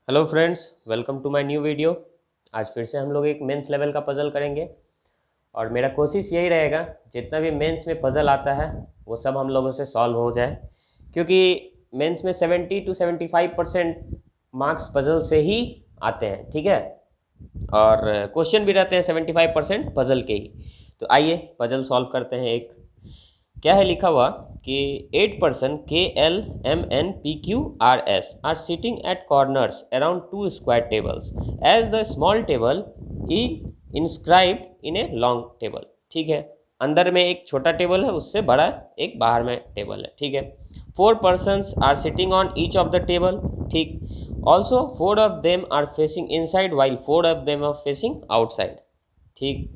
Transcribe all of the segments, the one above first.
Hello friends, welcome to my new video. आज फिर से हम लोग एक मेंस लेवल का पज़ल करेंगे और मेरा कोशिश यही रहेगा जितना भी मेंस में पज़ल आता है वो सब हम लोगों से सॉल्व हो जाए, क्योंकि मेंस में 70 to 75% मार्क्स पज़ल से ही आते हैं। ठीक है, और क्वेश्चन भी रहते हैं 75% पज़ल के ही। तो आइए पज़ल सॉल्व करते हैं। एक क्या है लिखा हुआ कि 8 person KLMNPQRS are sitting at corners around two square tables as the small table is inscribed in a long table। ठीक है, अंदर में एक छोटा टेबल है, उससे बड़ा एक बाहर में टेबल है। ठीक है, 4 persons are sitting on each of the table। ठीक, also 4 of them are facing inside while 4 of them are facing outside। ठीक,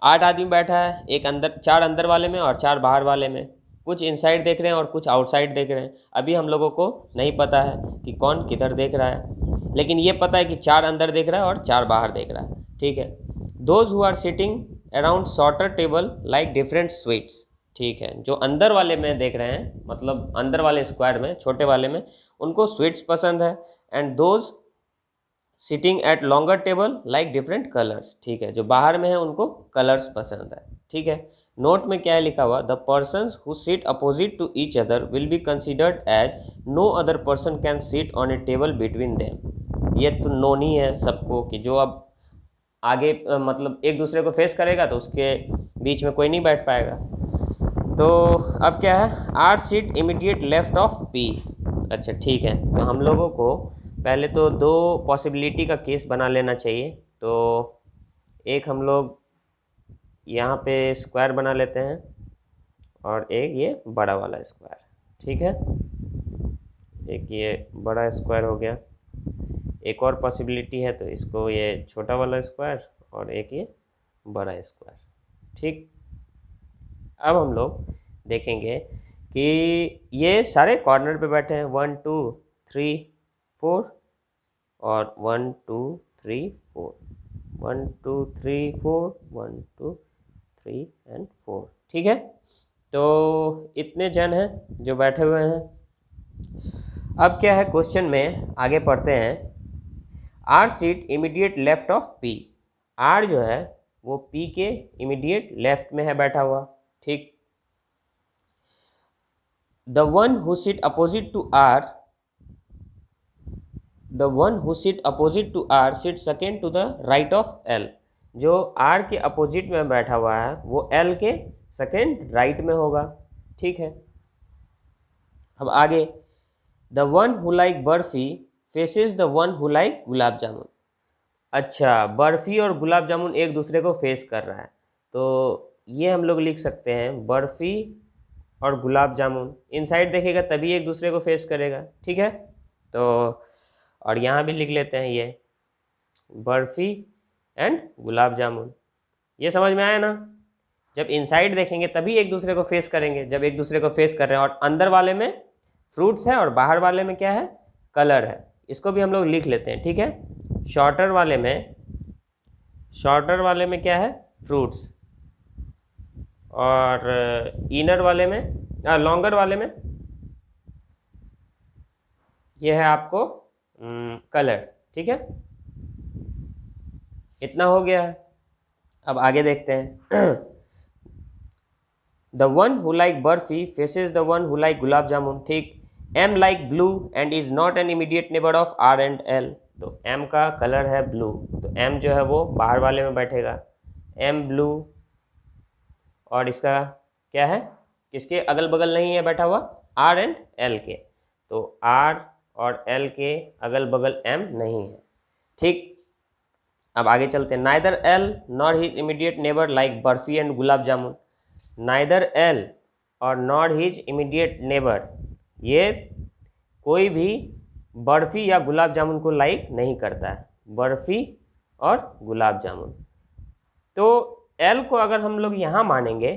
8 आदमी बैठा है, एक अंदर, 4 अंदर वाले में और 4 बाहर वाले में। कुछ इनसाइड देख रहे हैं और कुछ आउटसाइड देख रहे हैं। अभी हम लोगों को नहीं पता है कि कौन किधर देख रहा है, लेकिन ये पता है कि 4 अंदर देख रहा है और 4 बाहर देख रहा है। ठीक है, those who are sitting around shorter table like different sweets. ठीक है, जो अंदर वाले में देख रहे हैं, मतलब अंदर वाले स्क्वायर में, छोटे वाले में, उनको स्वीट्स पसंद है। And those sitting at longer table like different colours. ठीक है, जो बाहर में है उनको कलर्स पसंद है। ठीक है, नोट में क्या है लिखा हुआ, the person who sit opposite to each other will be considered as no other person can sit on a table between them. ये तो नोन ही है सबको कि जो अब आगे मतलब एक दूसरे को फेस करेगा तो उसके बीच में कोई नहीं बैठ पाएगा। तो अब क्या है, R sit immediate left of P. अच्छा ठीक है, तो हम लोगों को पहले तो दो पॉसिबिलिटी का केस बना लेना चाहिए। तो एक हम लोग यहाँ पे स्क्वायर बना लेते हैं और एक ये बड़ा वाला स्क्वायर। ठीक है, एक ये बड़ा स्क्वायर हो गया। एक और पॉसिबिलिटी है, तो इसको ये छोटा वाला स्क्वायर और एक ये बड़ा स्क्वायर। ठीक, अब हम लोग देखेंगे कि ये सारे कॉर्नर पे बैठे हैं, 1 2 3 4 और 1 2 3 4, 1 2 3 4, 1 2 3 एंड 4। ठीक है, तो इतने जन हैं जो बैठे हुए हैं। अब क्या है, क्वेश्चन में आगे पढ़ते हैं। R sit immediate left of P. R जो है वो पी के इमीडिएट लेफ्ट में है बैठा हुआ। ठीक, the one who sit opposite to R, the one who sit opposite to R sit second to the right of L. जो आर के अपोजिट में बैठा हुआ है वो एल के सेकेंड राइट में होगा। ठीक है, अब आगे, the one who like barfi faces the one who like gulab jamun. अच्छा, बर्फी और गुलाब जामुन एक दूसरे को फेस कर रहा है, तो ये हम लोग लिख सकते हैं बर्फी और गुलाब जामुन इनसाइड देखेगा तभी एक दूसरे को फेस करेगा। ठीक है, तो और यहाँ भी लिख लेते हैं ये बर्फ़ी एंड गुलाब जामुन। ये समझ में आया ना, जब इनसाइड देखेंगे तभी एक दूसरे को फेस करेंगे, जब एक दूसरे को फेस कर रहे हैं और अंदर वाले में फ्रूट्स है और बाहर वाले में क्या है, कलर है। इसको भी हम लोग लिख लेते हैं। ठीक है, शॉर्टर वाले में क्या है, फ्रूट्स, और इनर वाले में, लॉन्गर वाले में ये है आपको कलर। ठीक है, इतना हो गया है। अब आगे देखते हैं। The one who like barfi faces the one who like gulab jamun. ठीक, M like blue and is not an immediate neighbour of R and L. तो एम का कलर है ब्लू, तो एम जो है वो बाहर वाले में बैठेगा, एम ब्लू। और इसका क्या है, किसके अगल बगल नहीं है बैठा हुआ, आर एंड एल के। तो आर और एल के अगल बगल एम नहीं है। ठीक, अब आगे चलते हैं। Neither L nor his immediate neighbour like barfi and gulab jamun. Neither L और नॉर हिज इमीडिएट नेबर, ये कोई भी बर्फ़ी या गुलाब जामुन को लाइक नहीं करता है, बर्फ़ी और गुलाब जामुन। तो एल को अगर हम लोग यहाँ मानेंगे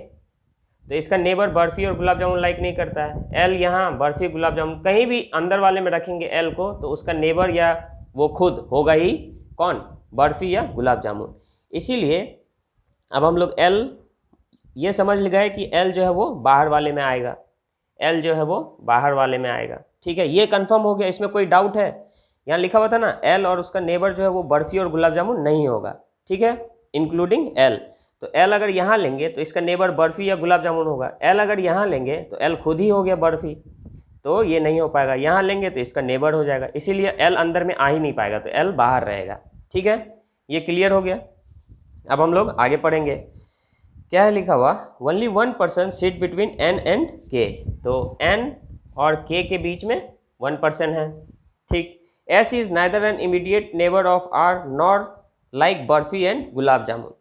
तो इसका नेबर बर्फ़ी और गुलाब जामुन लाइक नहीं करता है। एल यहाँ बर्फ़ी गुलाब जामुन कहीं भी अंदर वाले में रखेंगे एल को, तो उसका नेबर या वो खुद होगा ही कौन, बर्फ़ी या गुलाब जामुन। इसीलिए अब हम लोग एल ये समझ गए कि एल जो है वो बाहर वाले में आएगा, एल जो है वो बाहर वाले में आएगा। ठीक है, ये कंफर्म हो गया, इसमें कोई डाउट है यहाँ लिखा हुआ था ना एल और उसका नेबर जो है वो बर्फ़ी और गुलाब जामुन नहीं होगा, ठीक है, इंक्लूडिंग एल। तो एल अगर यहाँ लेंगे तो इसका नेबर बर्फ़ी या गुलाब जामुन होगा, एल अगर यहाँ लेंगे तो एल खुद ही हो गया बर्फ़ी, तो ये नहीं हो पाएगा। यहाँ लेंगे तो इसका नेबर हो जाएगा, इसीलिए एल अंदर में आ ही नहीं पाएगा, तो एल बाहर रहेगा, ठीक है। ये क्लियर हो गया। अब हम लोग आगे पढ़ेंगे। क्या है लिखा हुआ, only 1% sit between N and K. तो एन और के बीच में 1% है, ठीक। S is neither an immediate neighbour of R nor like barfi and gulab jamun.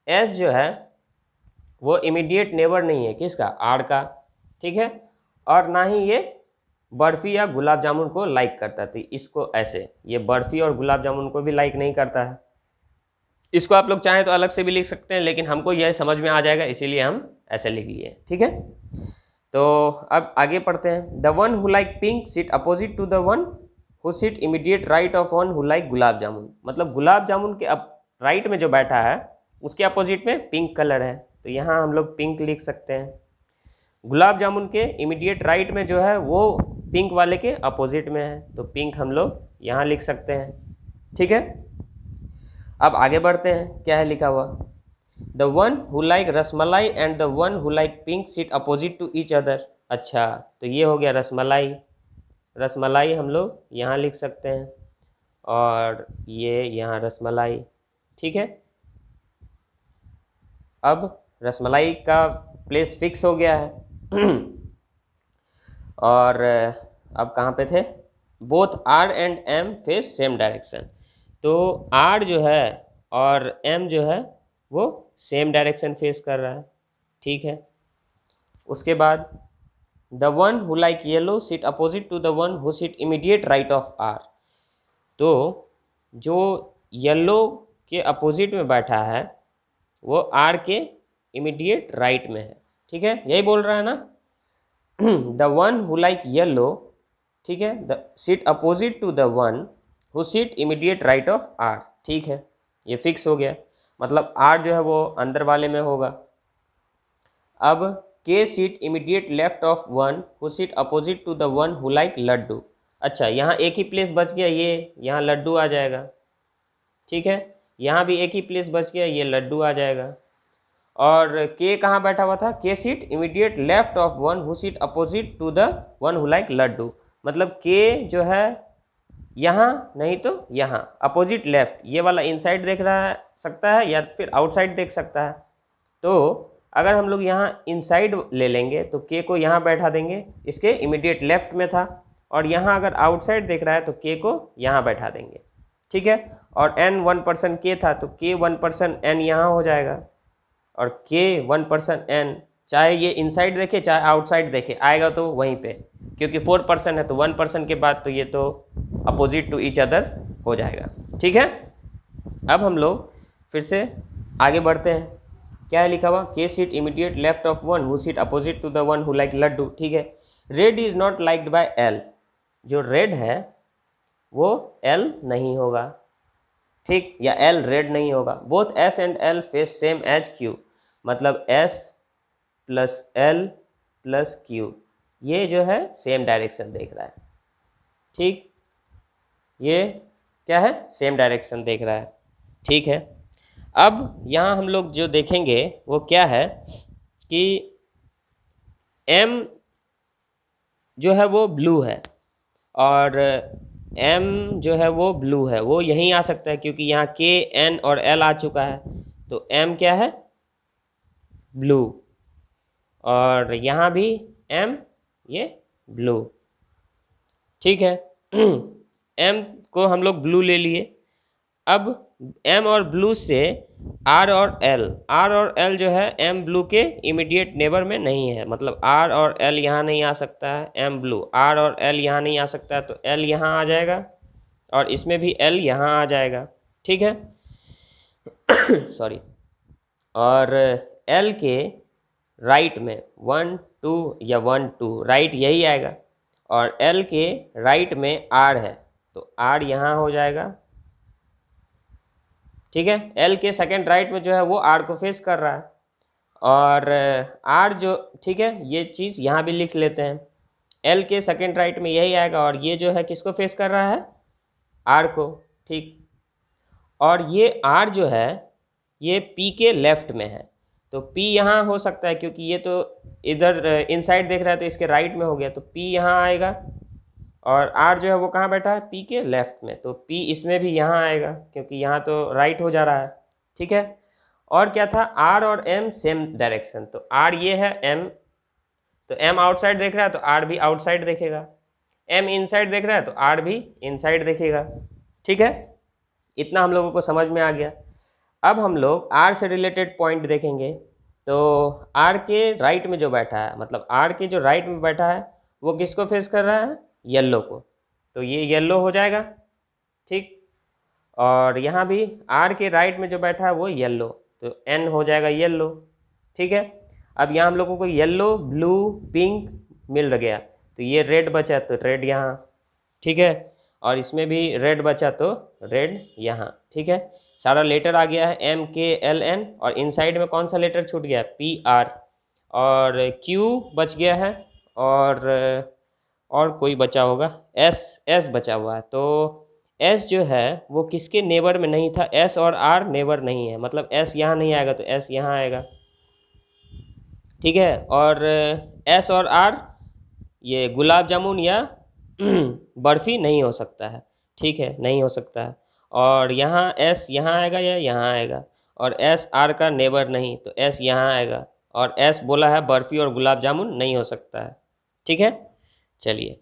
S जो है वो इमीडिएट नेबर नहीं है किसका, आर का, ठीक है, और ना ही ये बर्फ़ी या गुलाब जामुन को लाइक करता है। तो इसको ऐसे, ये बर्फ़ी और गुलाब जामुन को भी लाइक नहीं करता है। इसको आप लोग चाहें तो अलग से भी लिख सकते हैं, लेकिन हमको यह समझ में आ जाएगा इसीलिए हम ऐसे लिख लिए, ठीक है। तो अब आगे पढ़ते हैं। The one who like pink seat opposite to the one who seat immediate right of one who like gulab jamun. मतलब गुलाब जामुन के अब राइट में जो बैठा है उसके अपोजिट में पिंक कलर है, तो यहाँ हम लोग पिंक लिख सकते हैं। गुलाब जामुन के इमीडिएट राइट में जो है वो पिंक वाले के अपोजिट में है, तो पिंक हम लोग यहाँ लिख सकते हैं, ठीक है। अब आगे बढ़ते हैं। क्या है लिखा हुआ, the one who like rasmalai and the one who like pink seat opposite to each other. अच्छा, तो ये हो गया रसमलाई। रसमलाई हम लोग यहाँ लिख सकते हैं और ये यहाँ रसमलाई, ठीक है। अब रसमलाई का प्लेस फिक्स हो गया है और अब कहाँ पे थे, both R and M face same direction. तो आर जो है और एम जो है वो सेम डायरेक्शन फेस कर रहा है, ठीक है। उसके बाद the one who like yellow seat opposite to the one who seat immediate right of R. तो जो येलो के अपोजिट में बैठा है वो आर के इमीडिएट राइट में है, ठीक है, यही बोल रहा है ना। The one who like yellow, ठीक है, the seat opposite to the one who seat immediate right of R, ठीक है, ये फिक्स हो गया। मतलब आर जो है वो अंदर वाले में होगा। अब K seat immediate left of one who seat opposite to the one who like laddu. अच्छा, यहाँ एक ही प्लेस बच गया, ये यहाँ लड्डू आ जाएगा, ठीक है। यहाँ भी एक ही प्लेस बच गया, ये लड्डू आ जाएगा। और के कहाँ बैठा हुआ था, K seat immediate left of one who seat opposite to the one who like laddu. मतलब के जो है यहाँ नहीं तो यहाँ अपोजिट लेफ्ट, ये वाला इनसाइड देख रहा है सकता है या फिर आउटसाइड देख सकता है। तो अगर हम लोग यहाँ इनसाइड ले लेंगे तो के को यहाँ बैठा देंगे, इसके इमीडिएट लेफ्ट में था, और यहाँ अगर आउटसाइड देख रहा है तो के को यहाँ बैठा देंगे, ठीक है। और n 1% के था तो k 1% n यहाँ हो जाएगा, और k 1% n चाहे ये इनसाइड देखे चाहे आउटसाइड देखे आएगा तो वहीं पे, क्योंकि 4% है तो 1% के बाद तो ये तो अपोजिट टू ईच अदर हो जाएगा, ठीक है। अब हम लोग फिर से आगे बढ़ते हैं। क्या है लिखा हुआ, K seat immediate left of one who seat opposite to the one who like laddu, ठीक है। Red is not liked by L. जो रेड है वो एल नहीं होगा, ठीक, या एल रेड नहीं होगा। Both S and L face same as Q. मतलब S plus L plus Q ये जो है सेम डायरेक्शन देख रहा है, ठीक, ये क्या है, सेम डायरेक्शन देख रहा है, ठीक है। अब यहाँ हम लोग जो देखेंगे वो क्या है कि m जो है वो ब्लू है और m जो है वो ब्लू है, वो यहीं आ सकता है क्योंकि यहाँ k n और l आ चुका है, तो m क्या है, ब्लू, और यहाँ भी m ये ब्लू, ठीक है। m को हम लोग ब्लू ले लिए। अब m और ब्लू से r और l जो है m ब्लू के इमीडिएट नेबर में नहीं है। मतलब r और l यहाँ नहीं आ सकता है, m ब्लू r और l यहाँ नहीं आ सकता है, तो l यहाँ आ जाएगा और इसमें भी l यहाँ आ जाएगा, ठीक है। सॉरी, और l के राइट में 1 2 या 1 2 राइट यही आएगा, और l के राइट में r है तो r यहाँ हो जाएगा, ठीक है। एल के सेकेंड राइट में जो है वो आर को फेस कर रहा है, और आर जो, ठीक है, ये चीज़ यहाँ भी लिख लेते हैं। एल के सेकेंड राइट में यही आएगा और ये जो है किसको फेस कर रहा है, आर को, ठीक। और ये आर जो है ये पी के लेफ्ट में है, तो पी यहाँ हो सकता है क्योंकि ये तो इधर इनसाइड देख रहा है तो इसके राइट में हो गया, तो पी यहाँ आएगा। और आर जो है वो कहाँ बैठा है, पी के लेफ्ट में, तो पी इसमें भी यहाँ आएगा क्योंकि यहाँ तो राइट हो जा रहा है, ठीक है। और क्या था, आर और एम सेम डायरेक्शन, तो आर ये है, एम तो एम आउटसाइड देख रहा है तो आर भी आउटसाइड देखेगा, एम इनसाइड देख रहा है तो आर भी इनसाइड देखेगा, ठीक है। इतना हम लोगों को समझ में आ गया। अब हम लोग आर से रिलेटेड पॉइंट देखेंगे। तो आर के राइट में जो बैठा है, मतलब आर के जो राइट में बैठा है वो किसको फेस कर रहा है, येलो को, तो ये येलो हो जाएगा, ठीक। और यहाँ भी आर के राइट में जो बैठा है वो येलो, तो एन हो जाएगा येलो, ठीक है। अब यहाँ हम लोगों को येलो, ब्लू, पिंक मिल गया, तो ये रेड बचा तो रेड यहाँ, ठीक है। और इसमें भी रेड बचा तो रेड यहाँ, ठीक है। सारा लेटर आ गया है, एम के एल एन, और इनसाइड में कौन सा लेटर छूट गया, पी आर, और क्यू बच गया है, और कोई बचा होगा, एस, एस बचा हुआ है। तो एस जो है वो किसके नेबर में नहीं था, एस और आर नेबर नहीं है, मतलब एस यहाँ नहीं आएगा तो एस यहाँ आएगा, ठीक है। और एस और आर ये गुलाब जामुन या बर्फ़ी नहीं हो सकता है, ठीक है, नहीं हो सकता है। और यहाँ एस यहाँ आएगा या यहाँ आएगा, और एस आर का नेबर नहीं, तो एस यहाँ आएगा, और एस बोला है बर्फ़ी और गुलाब जामुन नहीं हो सकता है, ठीक है। चलिए,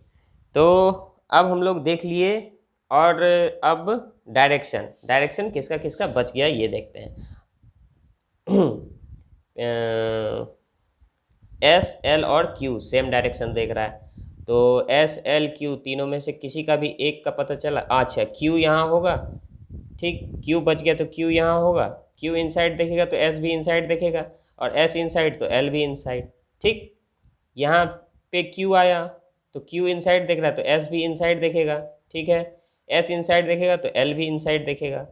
तो अब हम लोग देख लिए, और अब डायरेक्शन, डायरेक्शन किसका किसका बच गया ये देखते हैं। एस एल और क्यू सेम डायरेक्शन देख रहा है, तो एस एल क्यू तीनों में से किसी का भी एक का पता चला, अच्छा क्यू यहाँ होगा, ठीक, क्यू बच गया तो क्यू यहाँ होगा, क्यू इनसाइड देखेगा तो एस भी इनसाइड देखेगा, और एस इनसाइड तो एल भी इनसाइड, ठीक। यहाँ पे क्यू आया तो क्यू इनसाइड देख रहा है तो एस भी इनसाइड देखेगा, ठीक है। एस इनसाइड देखेगा तो एल भी इनसाइड देखेगा,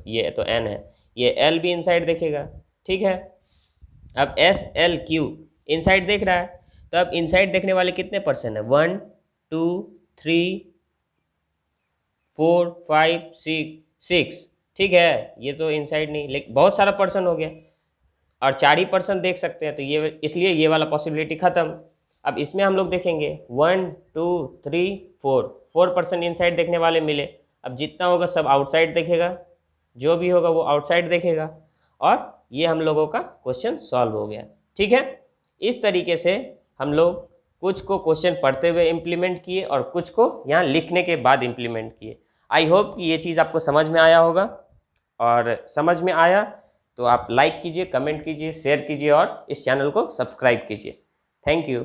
ये तो एन है, ये एल भी इनसाइड देखेगा, ठीक है। अब एस एल क्यू इनसाइड देख रहा है, तो अब इनसाइड देखने वाले कितने पर्सन है, 1 2 3 4 5 6, ठीक है। ये तो इनसाइड नहीं, लेकिन बहुत सारा पर्सन हो गया, और 4 ही पर्सन देख सकते हैं, तो ये इसलिए ये वाला पॉसिबिलिटी ख़त्म। अब इसमें हम लोग देखेंगे 1 2 3 4 पर्सन इनसाइड देखने वाले मिले, अब जितना होगा सब आउटसाइड देखेगा, जो भी होगा वो आउटसाइड देखेगा, और ये हम लोगों का क्वेश्चन सॉल्व हो गया, ठीक है। इस तरीके से हम लोग कुछ को क्वेश्चन पढ़ते हुए इम्प्लीमेंट किए और कुछ को यहाँ लिखने के बाद इम्प्लीमेंट किए। आई होप कि ये चीज़ आपको समझ में आया होगा, और समझ में आया तो आप लाइक कीजिए, कमेंट कीजिए, शेयर कीजिए और इस चैनल को सब्सक्राइब कीजिए। Thank you.